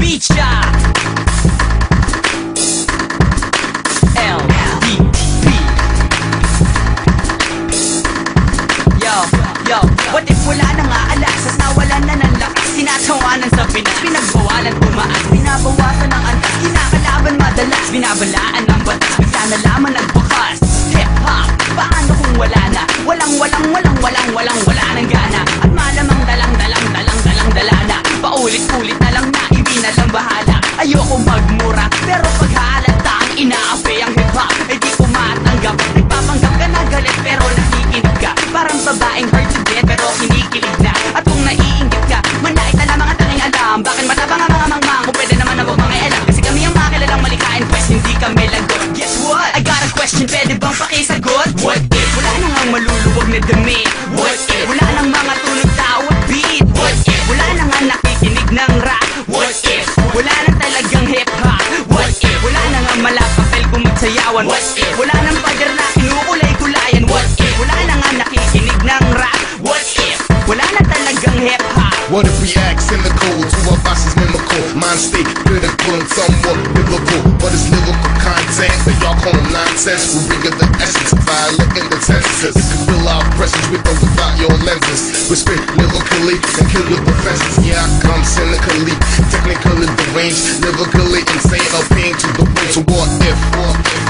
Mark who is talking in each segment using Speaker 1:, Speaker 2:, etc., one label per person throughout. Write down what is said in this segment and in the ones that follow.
Speaker 1: Beat ya. LDP. Yo, what if wala nang aalas at nawalan na ng lakas? Tinatawanan sa Pinas, pinagbawalan tumaas, binabawasan ng antas, kinakalaban madalas, binabalaan ng batas, bigla na lamang nagbakas. Hip-hop, paano kung wala na? Wala nang gana. At malamang dalang-dala na. Paulit-ulit na lang na, hindi na lang bahala. Ayoko magmura, pero pag halata ang inaapi ang hip-hop, ay di ko matanggap. Nagpapanggap ka na galit, pero nakikinig ka. Parang babaeng hard to get, pero kinikilig na. At kung naiinggit ka, manait na lamang at tanging alam. Bakit matabang ang mga mangmang kung pwede naman na huwag mga elam? Kasi kami ang mga kilalang malikain, pues hindi kami lagot. Guess what? I got a question, pwede bang pakisagot? What if? Wala nang ang maluluwag na dumi. What if? Wala nang mga tunog tao at beat. What if? Wala nang ang nakikinig ng rap. What if? Wala nang talagang hip-hop. What if? Wala nang ang malapapel kung magsayawan. What if? Wala nang pader na kinukulay-kulayan. What if? Wala nang ang nakikinig ng rap. What if? Wala nang talagang hip-hop.
Speaker 2: What if we act cynical to our bosses mimical? Mind state critical and somewhat biblical, but it's lyrical content that y'all call nonsense. We bring the essence of violating the tenses. You can feel our presence with or without your lenses. We spit lyrically and kill with offenses. Yeah, I come cynically, technically deranged, lyrically insane, appealing to the range. So what if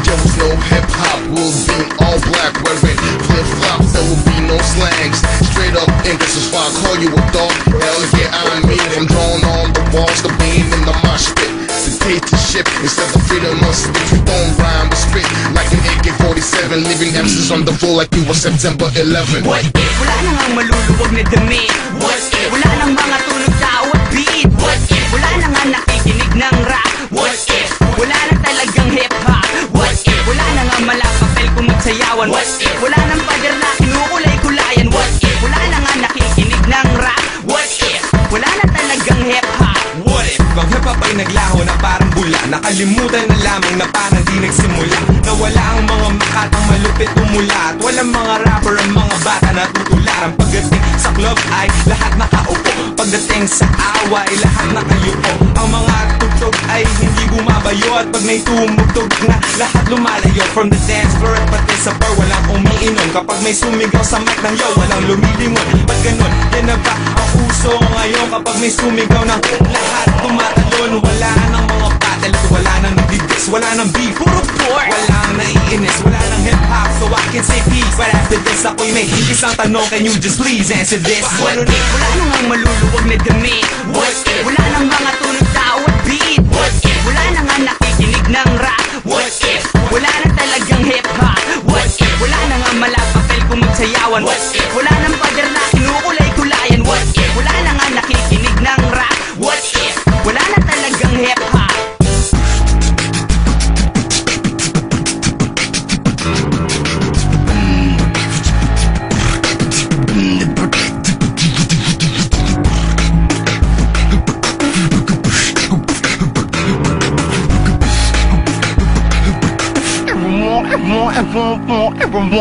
Speaker 2: there was no hip hop? We'll be all black, wearing flip flops. There will be no slangs. Straight up English is why I call you a dog. Hell yeah, I mean, I'm drawn on the walls, the beam in the mosh pit. Dictatorship instead of freedom of speech. We don't rhyme, we spit like an AK-47, leaving MCs on the floor like it was September 11.
Speaker 1: What if? Wala nang ang maluluwag na dumi. What if? Wala nang mga tunog tao at beat. What if? Wala nang ang nakikinig ng rap. What if? Wala nang talagang hip-hop. What if? Wala nang ang malapapel kung magsayawan. What if? Wala nang pader na kinukulay-kulayan. What if? Wala nang ang nakikinig ng rap. What if? Wala nang talagang hip-hop.
Speaker 3: What if? Ang hip-hop ay naglaho na parang bula. Nakalimutan na lamang na parang di nagsimula. Nawala ang mga makatang malupit umula. At walang mga rapper ang mga bata na tutularan. Pagdating sa club ay lahat nakaupo. Pagdating sa away lahat nakayuko. Ang mga tugtog ay hindi bumabayo. At pag may tumugtog na lahat lumalayo. From the dance floor at pati sa bar walang umiinom. Kapag may sumigaw sa mic ng yo walang lumilingon. Ba't ganun? Yan na ba ang uso ngayon? Kapag may sumigaw ng lahat tumatalon. Wala nang mga battle at wala nang nagdidis. Wala nang beef, puro pork. Wala nang naiinis, wala nang hip-hop. So I can say peace. But after this ako'y may isang tanong. Can you just please answer this?
Speaker 1: What if? Wala nang ang maluluwag na dumi. What if? Wala nang mga tunog tao at beat. What if? Wala nang ang nakikinig ng rap. What if? Wala nang talagang hip-hop. What if? Wala nang ang malapapel kung magsayawan. What if? Wala nang pader na kinukulay-kulayan. What if? Wala nang ang nakikinig ng rap. What if? Wala nang talagang hip-hop.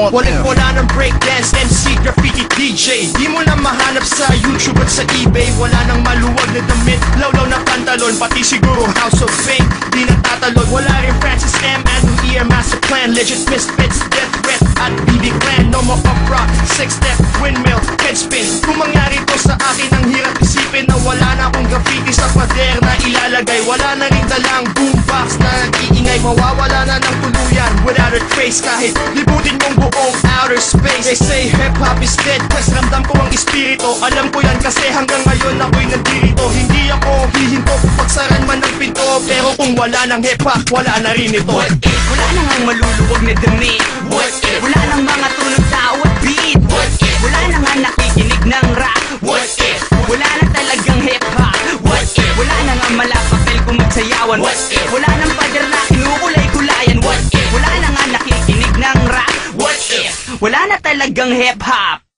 Speaker 4: What if wala ng breakdance, MC, graffiti, DJ? Di mo na mahanap sa YouTube at sa eBay. Wala nang maluwag na damit, lawlaw na pantalon. Pati siguro House of Fame, di natatalon. Wala rin Francis M. Andrew E. Master Plan, Legit Misfits, Death Threat at BB Clan. No more opera, 6-step, windmill, headspin. Kung mangyari to sa akin, ang hirap isipin na wala na akong graffiti sa pader na ilalagay. Wala na rin dalang boombox na nag-iingay. Mawawala na ng tuluyan without a trace. Kahit libutin mong buong outer space. They say hip-hop is dead, pues ramdam ko ang espiritu. Alam ko yan kasi hanggang ngayon ako'y nandito. Hindi ako hihinto pagsaran man ng pinto. Pero kung wala ng hip-hop, wala na rin ito.
Speaker 1: What if? Wala nang ang maluluwag na dumi. What if? Wala nang mga tunog tao at beat. What if? Wala nang ang nakikinig ng rap. What if? Wala nang talagang hip-hop. What if? Wala nang ang malapapel kung magsayawan. What if? Wala nang pader na kinukulay-kulayan. What if? Wala nang ang nakikinig ng rap. What if? Wala na talagang hip-hop.